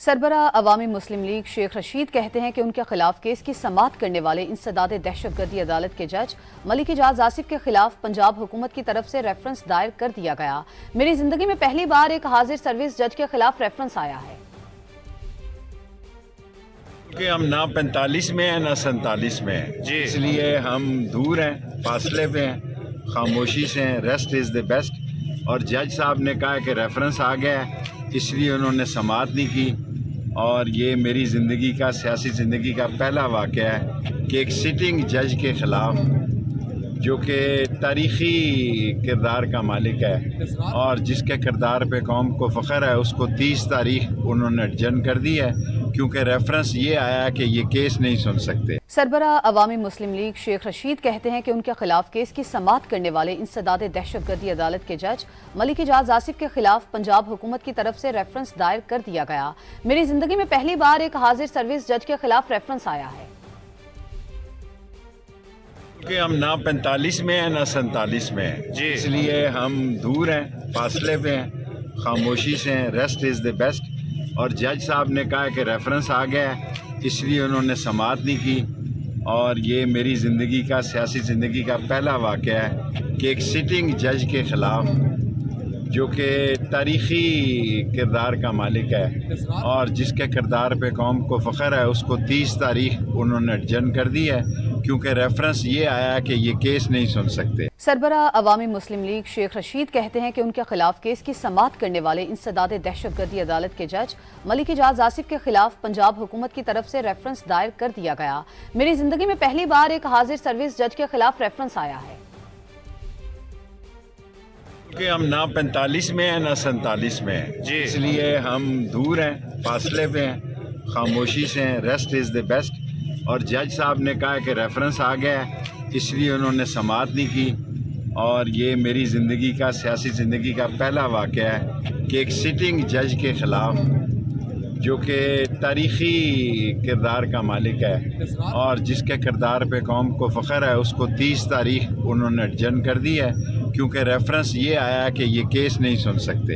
سربراہ عوامی مسلم لیگ شیخ رشید کہتے ہیں کہ ان کے خلاف کیس کی سماعت کرنے والے انسداد دہشت گردی عدالت کے جج ملک اعجاز آصف کے خلاف پنجاب حکومت کی طرف سے ریفرنس دائر کر دیا گیا۔ میری زندگی میں پہلی بار ایک حاضر سروس جج کے خلاف ریفرنس آیا ہے۔ کہ ہم نہ 45 میں ہیں نہ 47 میں ہیں، اس لیے ہم دور ہیں، فاصلے پہ ہیں، خاموشی سے ہیں۔ Rest is the best. اور جج صاحب نے کہا کہ ریفرنس آ گیا ہے، اس لیے انہوں نے سماعت نہیں کی۔ اور یہ میری زندگی کا، سیاسی زندگی کا پہلا واقعہ ہے کہ ایک سٹنگ جج کے خلاف، جو کہ تاریخی کردار کا مالک ہے اور جس کے کردار پہ قوم کو فخر ہے، اس کو 30 تاریخ انہوں نے ایڈجرن کر دی ہے، کیونکہ ریفرنس یہ آیا کہ یہ کیس نہیں سن سکتے۔ سربراہ عوامی مسلم لیگ شیخ رشید کہتے ہیں کہ ان کے خلاف کیس کی سماعت کرنے والے انسداد دہشت گردی عدالت کے جج ملک اعجاز آصف کے خلاف پنجاب حکومت کی طرف سے ریفرنس دائر کر دیا گیا۔ میری زندگی میں پہلی بار ایک حاضر سروس جج کے خلاف ریفرنس آیا ہے۔ کہ ہم نہ 45 میں ہیں نہ 47 میں ہیں، اس لیے ہم دور ہیں، فاصلے پہ ہیں، خاموشی سے ہیں۔ Rest is the best. اور جج صاحب نے کہا کہ ریفرنس آ گیا ہے، اس لیے انہوں نے سماعت نہیں کی۔ اور یہ میری زندگی کا، سیاسی زندگی کا پہلا واقعہ ہے کہ ایک سٹنگ جج کے خلاف، جو کہ تاریخی کردار کا مالک ہے اور جس کے کردار پہ قوم کو فخر ہے، اس کو 30 تاریخ انہوں نے ایڈجرن کر دی ہے، کیونکہ ریفرنس یہ آیا کہ یہ کیس نہیں سن سکتے۔ سربراہ عوامی مسلم لیگ شیخ رشید کہتے ہیں کہ ان کے خلاف کیس کی سماعت کرنے والے انسداد دہشت گردی عدالت کے جج ملک اعجاز آصف کے خلاف پنجاب حکومت کی طرف سے ریفرنس دائر کر دیا گیا۔ میری زندگی میں پہلی بار ایک حاضر سروس جج کے خلاف ریفرنس آیا ہے۔ کہ ہم نہ 45 میں ہیں نہ 47 میں ہیں، اس لیے ہم دور ہیں، فاصلے پہ ہیں، خاموشی سے ہیں۔ Rest is the best. اور جج صاحب نے کہا کہ ریفرنس آ گیا ہے، اس لیے انہوں نے سماعت نہیں کی۔ اور یہ میری زندگی کا، سیاسی زندگی کا پہلا واقعہ ہے کہ ایک سٹنگ جج کے خلاف، جو کہ تاریخی کردار کا مالک ہے اور جس کے کردار پہ قوم کو فخر ہے، اس کو 30 تاریخ انہوں نے ایڈجرن کر دی ہے، کیونکہ ریفرنس یہ آیا کہ یہ کیس نہیں سن سکتے۔